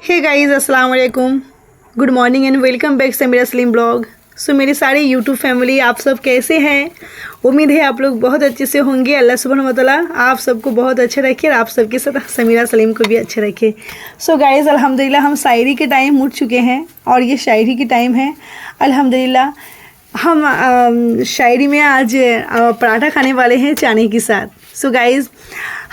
Hey guys, अस्सलाम वालेकुम, good morning and welcome back से मेरा स्लिम ब्लॉग। सो मेरी सारी यूट्यूब फैमिली, आप सब कैसे हैं? उम्मीद है आप लोग बहुत अच्छे से होंगे। अल्लाह सुब्हान व तआला आप सबको बहुत अच्छे रखे और आप सबके साथ समीरा सलीम को भी अच्छे रखे। सो गाइस, अल्हम्दुलिल्लाह हम शायरी के टाइम उठ चुके हैं और ये शायरी की टाइम है। अल्हम्दुलिल्लाह हम शायरी में आज पराठा खाने वाले हैं चाने के साथ। सो गाइस,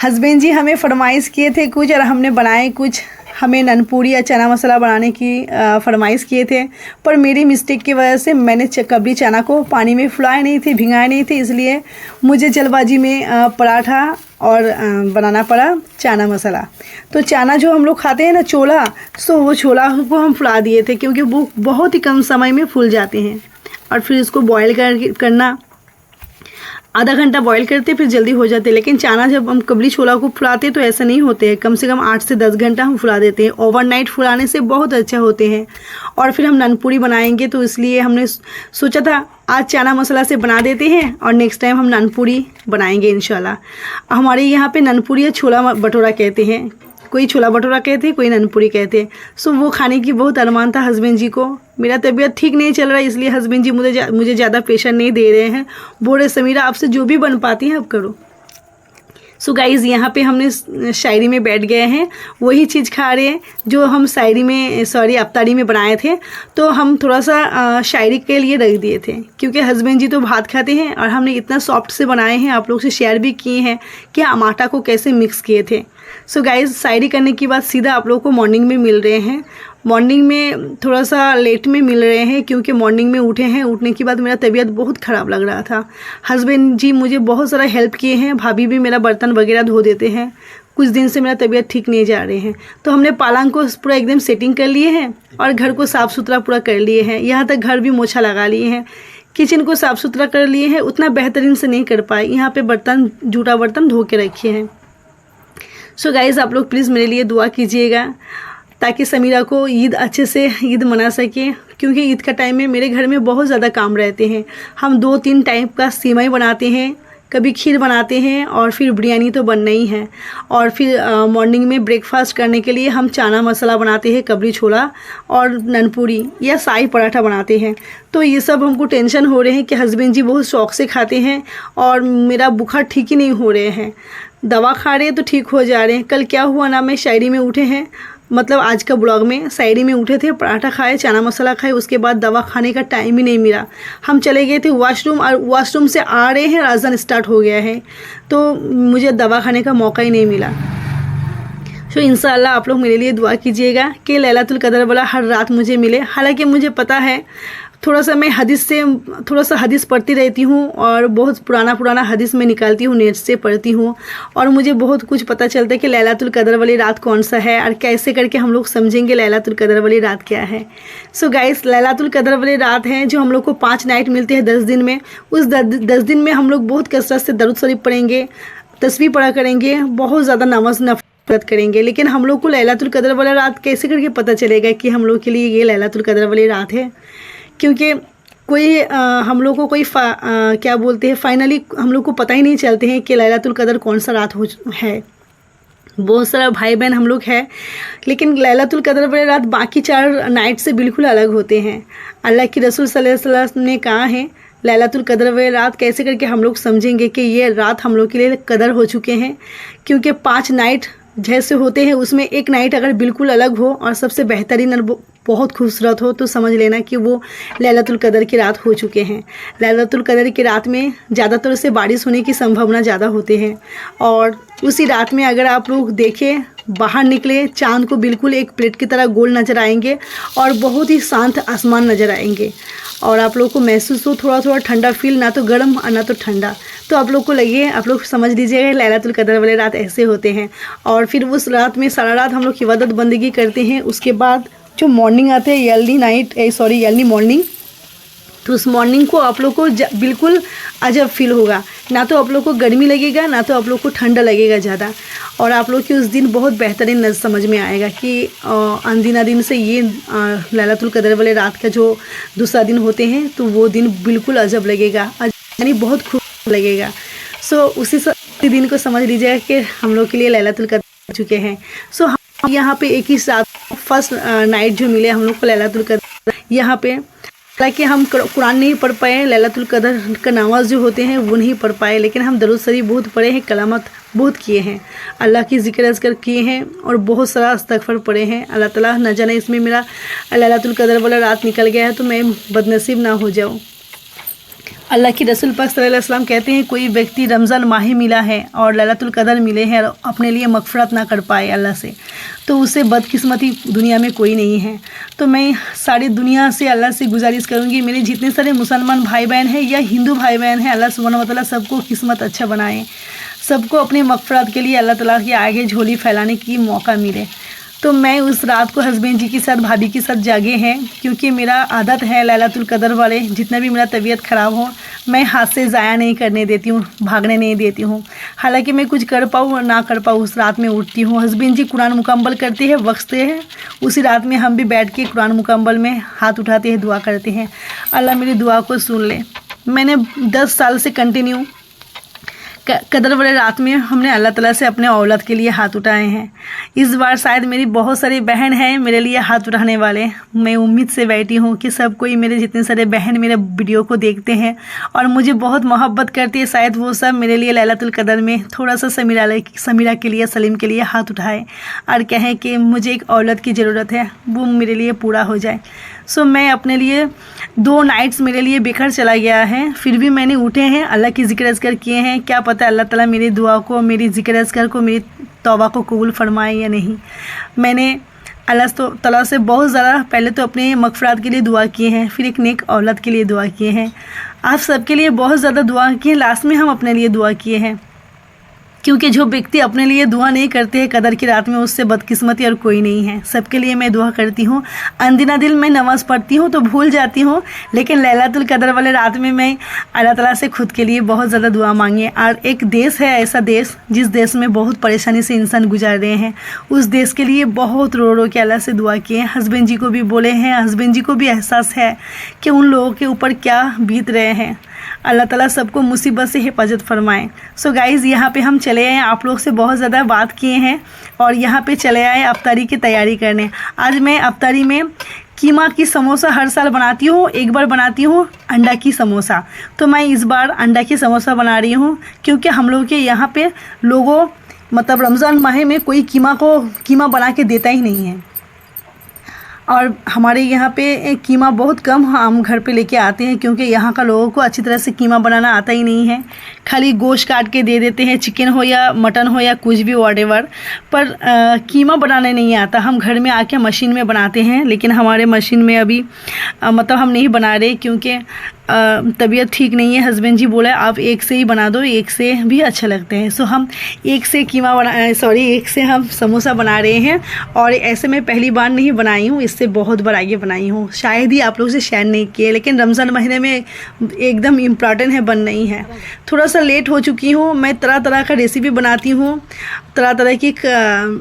हस्बैंड जी हमें फरमाइश किए थे कुछ और हमने बनाए कुछ। हमें ननपूरी या चना मसाला बनाने की फरमाइश किए थे, पर मेरी मिस्टेक की वजह से मैंने कबरी चना को पानी में फुलाए नहीं थे, भिगाए नहीं थे, इसलिए मुझे जल्दबाजी में पराठा और बनाना पड़ा चना मसाला। तो चना जो हम लोग खाते हैं ना, छोला, सो वो छोला को हम फुला दिए थे क्योंकि वो बहुत ही कम समय में फूल जाते हैं। और फिर इसको बॉयल करना, आधा घंटा बॉईल करते फिर जल्दी हो जाते। लेकिन चना जब हम कबली छोला को फुलाते तो ऐसा नहीं होते हैं, कम से कम 8 से 10 घंटा हम फुला देते हैं। ओवरनाइट फुलाने से बहुत अच्छा होते हैं। और फिर हम ननपूरी बनाएंगे तो इसलिए हमने सोचा था आज चना मसाला से बना देते हैं और नेक्स्ट टाइम हम ननपूरी बनाएंगे इंशाल्लाह। हमारे यहाँ पे ननपूरी या छोला भटूरा कहते हैं, कोई छोला भटूरा कहते हैं, कोई ननपूरी कहते हैं। सो वो खाने की बहुत अरमान था हस्बैंड जी को। मेरा तबीयत ठीक नहीं चल रहा है, इसलिए हस्बैंड जी मुझे ज़्यादा प्रेशर नहीं दे रहे हैं। बोल रहे समीरा आपसे जो भी बन पाती हैं आप करो। सो गाइज़, यहाँ पे हमने शायरी में बैठ गए हैं, वही चीज़ खा रहे हैं जो हम अफ्तारी में बनाए थे। तो हम थोड़ा सा शायरी के लिए रख दिए थे क्योंकि हस्बैंड जी तो भात खाते हैं और हमने इतना सॉफ्ट से बनाए हैं, आप लोग से शेयर भी किए हैं कि हम आटा को कैसे मिक्स किए थे। सो गाइज़, शायरी करने के बाद सीधा आप लोगों को मॉर्निंग में मिल रहे हैं। मॉर्निंग में थोड़ा सा लेट में मिल रहे हैं क्योंकि मॉर्निंग में उठे हैं। उठने के बाद मेरा तबीयत बहुत ख़राब लग रहा था। हस्बैंड जी मुझे बहुत सारा हेल्प किए हैं, भाभी भी मेरा बर्तन वगैरह धो देते हैं। कुछ दिन से मेरा तबीयत ठीक नहीं जा रहे हैं, तो हमने पालंग को पूरा एकदम सेटिंग कर लिए हैं और घर को साफ़ सुथरा पूरा कर लिए हैं। यहाँ तक घर भी मोछा लगा लिए हैं, किचन को साफ़ सुथरा कर लिए हैं। उतना बेहतरीन से नहीं कर पाए, यहाँ पे जूठा बर्तन धो के रखे हैं। सो गाइज़, आप लोग प्लीज़ मेरे लिए दुआ कीजिएगा ताकि समीरा को ईद अच्छे से ईद मना सके, क्योंकि ईद का टाइम में मेरे घर में बहुत ज़्यादा काम रहते हैं। हम 2-3 टाइप का सेवई बनाते हैं, कभी खीर बनाते हैं और फिर बिरयानी तो बनना ही है। और फिर मॉर्निंग में ब्रेकफास्ट करने के लिए हम चना मसाला बनाते हैं, कबली छोला और ननपूरी या शाही पराठा बनाते हैं। तो ये सब हमको टेंशन हो रहे हैं कि हस्बैंड जी बहुत शौक़ से खाते हैं और मेरा बुखार ठीक ही नहीं हो रहे हैं। दवा खा रहे हैं तो ठीक हो जा रहे हैं। कल क्या हुआ ना, मैं शायरी में उठे हैं, मतलब आज का ब्लॉग में शायरी में उठे थे, पराठा खाए, चना मसाला खाए, उसके बाद दवा खाने का टाइम ही नहीं मिला। हम चले गए थे वॉशरूम और वॉशरूम से आ रहे हैं, अज़ान स्टार्ट हो गया है, तो मुझे दवा खाने का मौका ही नहीं मिला। तो इंशाअल्लाह आप लोग मेरे लिए दुआ कीजिएगा कि लैलातुल कदर वाला हर रात मुझे मिले। हालांकि मुझे पता है थोड़ा सा मैं थोड़ा सा हदीस पढ़ती रहती हूँ और बहुत पुराना हदीस में निकालती हूँ, नेट से पढ़ती हूँ और मुझे बहुत कुछ पता चलता है कि लैलातुल कदर वाली रात कौन सा है और कैसे करके हम लोग समझेंगे लैलातुल कदर वाली रात क्या है। सो गाइस, लैलातुल कदर वाली रात है जो हम लोग को 5 नाइट मिलते हैं 10 दिन में। उस 10 दिन में हम लोग बहुत कसरत से दरूद शरीफ पढ़ेंगे, तस्बीह पढ़ा करेंगे, बहुत ज़्यादा नमाज नफरत करेंगे। लेकिन हम लोग को लैलातुल कदर वाली रात कैसे करके पता चलेगा कि हम लोग के लिए ये लैलातुल कदर वाली रात है? क्योंकि कोई हम लोग को कोई क्या बोलते हैं, फाइनली हम लोग को पता ही नहीं चलते हैं कि लैलातुल कदर कौन सा रात है। बहुत सारा भाई बहन हम लोग हैं, लेकिन लैलातुल कदर वाली रात बाकी 4 नाइट से बिल्कुल अलग होते हैं। अल्लाह की रसूल सल्लल्लाहु अलैहि वसल्लम ने कहा है लैलातुल कदर वाली रात कैसे करके हम लोग समझेंगे कि ये रात हम लोग के लिए कदर हो चुके हैं। क्योंकि 5 नाइट जैसे होते हैं उसमें एक नाइट अगर बिल्कुल अलग हो और सबसे बेहतरीन और बहुत खूबसूरत हो तो समझ लेना कि वो लैलातुल कदर की रात हो चुके हैं। लैलातुल कदर की रात में ज़्यादातर से बारिश होने की संभावना ज़्यादा होते हैं और उसी रात में अगर आप लोग देखें, बाहर निकले, चांद को बिल्कुल एक प्लेट की तरह गोल नज़र आएंगे और बहुत ही शांत आसमान नज़र आएंगे और आप लोग को महसूस हो थोड़ा ठंडा फील, ना तो गर्म और ना तो ठंडा। तो आप लोग को लगे, आप लोग समझ लीजिएगा लैलातुल कदर वाले रात ऐसे होते हैं। और फिर उस रात में सारा रात हम लोग इबादत बंदगी करते हैं। उसके बाद जो मॉर्निंग आते हैं, अर्ली मॉर्निंग, तो उस मॉर्निंग को आप लोग को बिल्कुल अजब फील होगा। ना तो आप लोग को गर्मी लगेगा, ना तो आप लोग को ठंडा लगेगा ज़्यादा। और आप लोग की उस दिन बहुत बेहतरीन समझ में आएगा कि अंदिना दिन से ये लैलातुल कदर वाले रात का जो दूसरा दिन होते हैं तो वो दिन बिल्कुल अजब लगेगा, यानी बहुत खूब लगेगा। सो उसी दिन को समझ लीजिएगा कि हम लोग के लिए लैलातुल कदर चुके हैं। सो यहाँ पे एक ही साथ फर्स्ट नाइट जो मिले हम लोग को लैलतुल कदर, यहाँ पे हालांकि हम कुरान नहीं पढ़ पाए, लैलतुल कदर का नमाज जो होते हैं वो नहीं पढ़ पाए, लेकिन हम दरूद शरीफ बहुत पढ़े हैं, कलामत बहुत किए हैं, अल्लाह की ज़िक्र अज़कर किए हैं और बहुत सारा इस्तग़फ़ार पढ़े हैं। अल्लाह ताला न जाने इसमें मेरा लैलतुल कदर वाला रात निकल गया है तो मैं बदनसीब ना हो जाऊँ। अल्लाह की रसूल पाक सल्लल्लाहु अलैहि वसल्लम कहते हैं कोई व्यक्ति रमज़ान माह मिला है और लैलतुल कदर मिले हैं और अपने लिए मग़फ़िरत ना कर पाए अल्लाह से, तो उससे बदकिस्मती दुनिया में कोई नहीं है। तो मैं सारी दुनिया से अल्लाह से गुजारिश करूँगी, मेरे जितने सारे मुसलमान भाई बहन हैं या हिंदू भाई बहन हैं, अल्लाह सुब्हानहू व तआला सबको किस्मत अच्छा बनाए, सबको अपने मग़फ़िरत के लिए अल्लाह ताला के आगे झोली फैलाने की मौका मिले। तो मैं उस रात को हस्बैंड जी के साथ, भाभी के साथ जागे हैं, क्योंकि मेरा आदत है लैलतुल कदर वाले जितना भी मेरा तबीयत ख़राब हो मैं हाथ से ज़ाया नहीं करने देती हूँ, भागने नहीं देती हूँ। हालांकि मैं कुछ कर पाऊँ और ना कर पाऊँ, उस रात में उठती हूँ। हस्बैंड जी कुरान मुकम्मल करते हैं, बख्शते हैं, उसी रात में हम भी बैठ के कुरान मुकम्मल में हाथ उठाते हैं, दुआ करते हैं, अल्लाह मेरी दुआ को सुन ले। मैंने 10 साल से कंटिन्यू कदर वाले रात में हमने अल्लाह ताला से अपने औलाद के लिए हाथ उठाए हैं। इस बार शायद मेरी बहुत सारी बहन हैं मेरे लिए हाथ उठाने वाले। मैं उम्मीद से बैठी हूँ कि सब कोई, मेरे जितने सारे बहन मेरे वीडियो को देखते हैं और मुझे बहुत मोहब्बत करती है, शायद वो सब मेरे लिए लैलतुल कदर में थोड़ा सा समीरा के लिए, सलीम के लिए हाथ उठाए और कहें कि मुझे एक औलाद की ज़रूरत है, वो मेरे लिए पूरा हो जाए। सो मैं अपने लिए 2 नाइट्स मेरे लिए बेकार चला गया है, फिर भी मैंने उठे हैं, अल्लाह की ज़िक्र अज़कर किए हैं। क्या पता अल्लाह ताला मेरी दुआ को, मेरी ज़िक्र अज़कर को, मेरी तौबा को कबूल फरमाए या नहीं। मैंने अल्लाह ताला से बहुत ज़्यादा पहले तो अपने मग़फ़िरत के लिए दुआ किए हैं, फिर एक नेक औलाद के लिए दुआ किए हैं, आप सबके लिए बहुत ज़्यादा दुआ किए, लास्ट में हम अपने लिए दुआ किए हैं, क्योंकि जो व्यक्ति अपने लिए दुआ नहीं करते हैं कदर की रात में, उससे बदकिस्मती और कोई नहीं है। सबके लिए मैं दुआ करती हूँ, अनदिना दिल मैं नमाज़ पढ़ती हूँ तो भूल जाती हूँ, लेकिन लैलतुल कदर वाले रात में मैं अल्लाह ताला से खुद के लिए बहुत ज़्यादा दुआ मांगी। और एक देश है ऐसा देश जिस देश में बहुत परेशानी से इंसान गुजार रहे हैं, उस देश के लिए बहुत रो के अल्लाह से दुआ किए। हस्बैंड जी को भी बोले हैं, हस्बैंड जी को भी एहसास है कि उन लोगों के ऊपर क्या बीत रहे हैं। अल्लाह ताला सबको मुसीबत से हिफाजत फरमाए। सो गाइज़, यहाँ पे हम चले आए, आप लोग से बहुत ज़्यादा बात किए हैं और यहाँ पे चले आए अफ्तारी की तैयारी करने। आज मैं अफ्तारी में कीमा की समोसा हर साल बनाती हूँ, एक बार बनाती हूँ अंडा की समोसा, तो मैं इस बार अंडा की समोसा बना रही हूँ, क्योंकि हम लोग के यहाँ पे लोगों मतलब रमज़ान माह में कोई कीमा बना के देता ही नहीं है, और हमारे यहाँ पे कीमा बहुत कम हम घर पे लेके आते हैं, क्योंकि यहाँ का लोगों को अच्छी तरह से कीमा बनाना आता ही नहीं है। खाली गोश्त काट के दे देते हैं, चिकन हो या मटन हो या कुछ भी व्हाटएवर, पर कीमा बनाने नहीं आता। हम घर में आके मशीन में बनाते हैं, लेकिन हमारे मशीन में अभी मतलब हम नहीं बना रहे, क्योंकि तबीयत ठीक नहीं है। हस्बैंड जी बोला आप एक से ही बना दो, एक से भी अच्छा लगते हैं। सो हम एक से हम समोसा बना रहे हैं, और ऐसे मैं पहली बार नहीं बनाई हूँ, इससे बहुत बार आगे बनाई हूँ, शायद ही आप लोगों से शेयर नहीं किए, लेकिन रमज़ान महीने में एकदम इम्पॉर्टेंट है, बन नहीं है। थोड़ा सा लेट हो चुकी हूँ, मैं तरह तरह का रेसिपी बनाती हूँ, तरह तरह की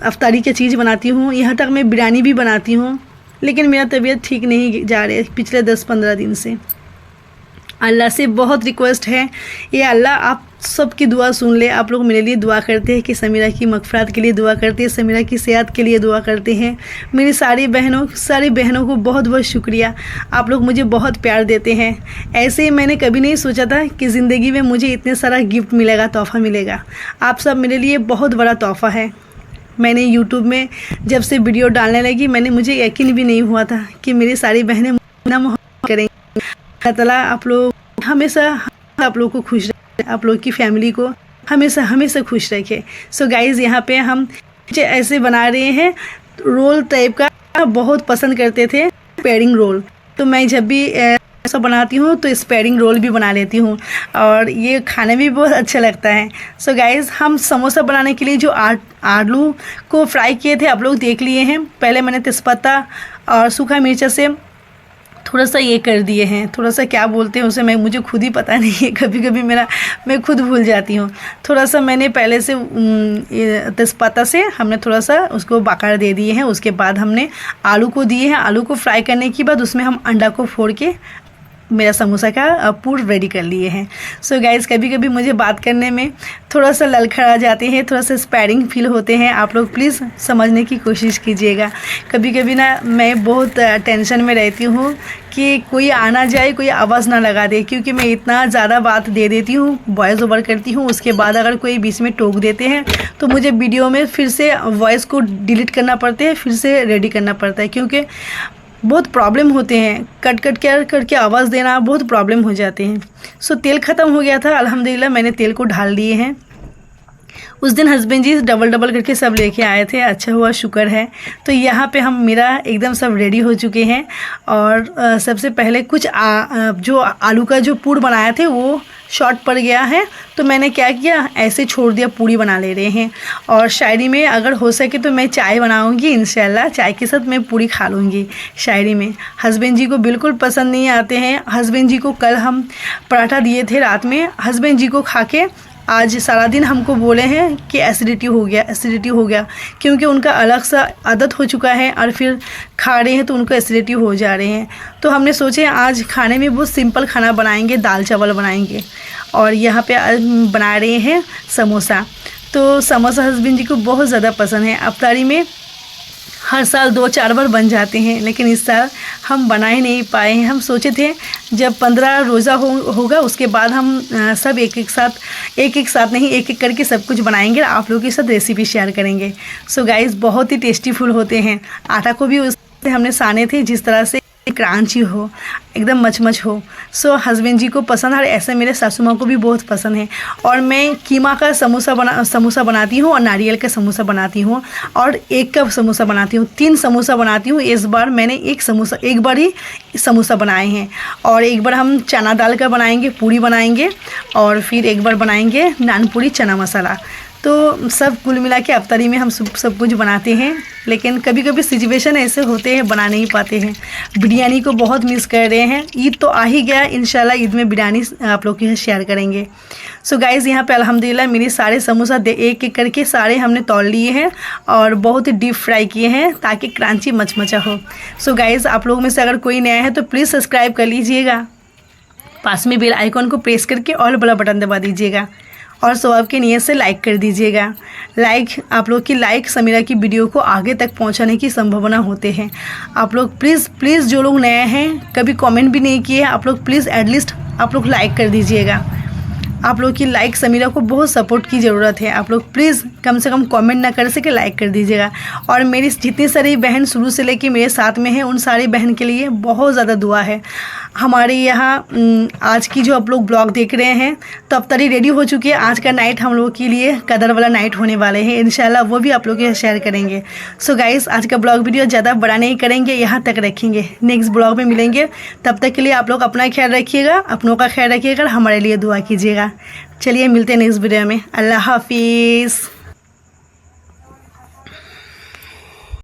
अफ्तारी की चीज़ बनाती हूँ, यहाँ तक मैं बिरयानी भी बनाती हूँ, लेकिन मेरा तबीयत ठीक नहीं जा रही पिछले 10-15 दिन से। अल्लाह से बहुत रिक्वेस्ट है, ये अल्लाह आप सबकी दुआ सुन ले। आप लोग मेरे लिए दुआ करते हैं कि समीरा की मग़फ़िरत के लिए दुआ करते हैं, समीरा की सेहत के लिए दुआ करते हैं। मेरी सारी बहनों को बहुत बहुत शुक्रिया, आप लोग मुझे बहुत प्यार देते हैं। ऐसे ही मैंने कभी नहीं सोचा था कि ज़िंदगी में मुझे इतने सारा गिफ्ट मिलेगा, तोहफ़ा मिलेगा। आप सब मेरे लिए बहुत बड़ा तोहफ़ा है। मैंने यूट्यूब में जब से वीडियो डालने लगी, मुझे यकीन भी नहीं हुआ था कि मेरी सारी बहनें इतना मोहब्बत करेंगी। अल्लाह ताला आप लोग हमेशा आप लोग को खुश रखे, आप लोग की फैमिली को हमेशा खुश रखे। सो गाइज़, यहाँ पे हम ऐसे बना रहे हैं रोल टाइप का, बहुत पसंद करते थे स्पैरिंग रोल, तो मैं जब भी ऐसा बनाती हूँ तो स्पैरिंग रोल भी बना लेती हूँ, और ये खाने भी बहुत अच्छा लगता है। सो गाइज़, हम समोसा बनाने के लिए जो आलू को फ्राई किए थे आप लोग देख लिए हैं। पहले मैंने तेज़पत्ता और सूखा मिर्चा से थोड़ा सा ये कर दिए हैं, थोड़ा सा क्या बोलते हैं उसे, मुझे खुद ही पता नहीं है, कभी कभी मैं खुद भूल जाती हूँ। थोड़ा सा मैंने पहले से तेज़पत्ता से हमने थोड़ा सा उसको बाकार दे दिए हैं, उसके बाद हमने आलू को दिए हैं। आलू को फ्राई करने के बाद उसमें हम अंडा को फोड़ के मेरा समोसा का पूर रेडी कर लिए हैं। सो गाइज़, कभी कभी मुझे बात करने में थोड़ा सा ललखड़ा जाते हैं, थोड़ा सा स्पैरिंग फील होते हैं। आप लोग प्लीज़ समझने की कोशिश कीजिएगा। कभी कभी ना मैं बहुत टेंशन में रहती हूँ कि कोई आना जाए, कोई आवाज़ ना लगा दे, क्योंकि मैं इतना ज़्यादा बात दे देती हूँ, वॉइस ओवर करती हूँ। उसके बाद अगर कोई बीच में टोक देते हैं तो मुझे वीडियो में फिर से वॉइस को डिलीट करना पड़ता है, फिर से रेडी करना पड़ता है, क्योंकि बहुत प्रॉब्लम होते हैं। कट कट करके आवाज़ देना बहुत प्रॉब्लम हो जाते हैं। सो तेल ख़त्म हो गया था, अल्हम्दुलिल्लाह मैंने तेल को ढाल दिए हैं। उस दिन हस्बैंड जी डबल करके सब लेके आए थे, अच्छा हुआ, शुक्र है। तो यहाँ पे हम मेरा एकदम सब रेडी हो चुके हैं। और सबसे पहले कुछ जो आलू का जो पूड़ बनाया थे वो शॉर्ट पड़ गया है, तो मैंने क्या किया, ऐसे छोड़ दिया, पूड़ी बना ले रहे हैं। और शायरी में अगर हो सके तो मैं चाय बनाऊंगी, इंशाल्लाह चाय के साथ मैं पूड़ी खा लूँगी शायरी में। हस्बैंड जी को बिल्कुल पसंद नहीं आते हैं। हस्बैंड जी को कल हम पराठा दिए थे रात में, हस्बैंड जी को खा के आज सारा दिन हमको बोले हैं कि एसिडिटी हो गया, क्योंकि उनका अलग सा आदत हो चुका है और फिर खा रहे हैं तो उनको एसिडिटी हो जा रहे हैं। तो हमने सोचे आज खाने में बहुत सिंपल खाना बनाएंगे, दाल चावल बनाएंगे। और यहाँ पे बना रहे हैं समोसा। तो समोसा हस्बैंड जी को बहुत ज़्यादा पसंद है। अफ्तारी में हर साल 2-4 बार बन जाते हैं, लेकिन इस साल हम बना ही नहीं पाए हैं। हम सोचे थे जब 15 रोज़ा होगा उसके बाद हम सब एक एक साथ नहीं, एक एक करके सब कुछ बनाएंगे, आप लोगों के साथ रेसिपी शेयर करेंगे। सो गाइज़, बहुत ही टेस्टीफुल होते हैं। आटा को भी उससे हमने साने थे जिस तरह से क्रांची हो, एकदम मचमच हो। सो हस्बैंड जी को पसंद है, और ऐसे मेरे सासू माँ को भी बहुत पसंद है। और मैं कीमा का समोसा बनाती हूँ, और नारियल का समोसा बनाती हूँ, और एक का समोसा बनाती हूँ, 3 समोसा बनाती हूँ। इस बार मैंने एक बार ही समोसा बनाए हैं। और एक बार हम चना दाल का बनाएंगे, पूड़ी बनाएंगे, और फिर एक बार बनाएंगे नान पूड़ी चना मसाला। तो सब कुल मिला के अफ्तारी में हम सब कुछ बनाते हैं, लेकिन कभी कभी सिचुएशन ऐसे होते हैं बना नहीं पाते हैं। बिरयानी को बहुत मिस कर रहे हैं। ईद तो आ ही गया, इंशाल्लाह ईद में बिरयानी आप लोग के साथ शेयर करेंगे। सो गाइज़, यहाँ पे अल्हम्दुलिल्लाह मेरे सारे समोसा एक एक करके सारे हमने तोड़ लिए हैं और बहुत ही डीप फ्राई किए हैं ताकि क्रंची मचमचा हो। सो गाइज़, आप लोग में से अगर कोई नया है तो प्लीज़ सब्सक्राइब कर लीजिएगा, पास में बेल आइकॉन को प्रेस करके ऑल वाला बटन दबा दीजिएगा, और सवाब के नियत से लाइक कर दीजिएगा। आप लोग की लाइक समीरा की वीडियो को आगे तक पहुंचाने की संभावना होते हैं। आप लोग प्लीज़ जो लोग नए हैं, कभी कमेंट भी नहीं किए, आप लोग प्लीज़ एटलीस्ट आप लोग लाइक कर दीजिएगा। आप लोग की लाइक समीरा को बहुत सपोर्ट की ज़रूरत है। आप लोग प्लीज़ कम से कम कमेंट ना कर सके लाइक कर दीजिएगा। और मेरी जितनी सारी बहन शुरू से लेके मेरे साथ में हैं, उन सारी बहन के लिए बहुत ज़्यादा दुआ है। हमारे यहाँ आज की जो आप लोग ब्लॉग देख रहे हैं तो अफ्तारी रेडी हो चुकी है। आज का नाइट हम लोगों के लिए कदर वाला नाइट होने वाले हैं, इंशाल्लाह वो भी आप लोग के साथ शेयर करेंगे। सो गाइस, आज का ब्लॉग वीडियो ज़्यादा बड़ा नहीं करेंगे, यहाँ तक रखेंगे। नेक्स्ट ब्लॉग में मिलेंगे, तब तक के लिए आप लोग अपना ख्याल रखिएगा, अपनों का ख्याल रखिएगा, हमारे लिए दुआ कीजिएगा। चलिए मिलते हैं नेक्स्ट वीडियो में। अल्लाह हाफिज़।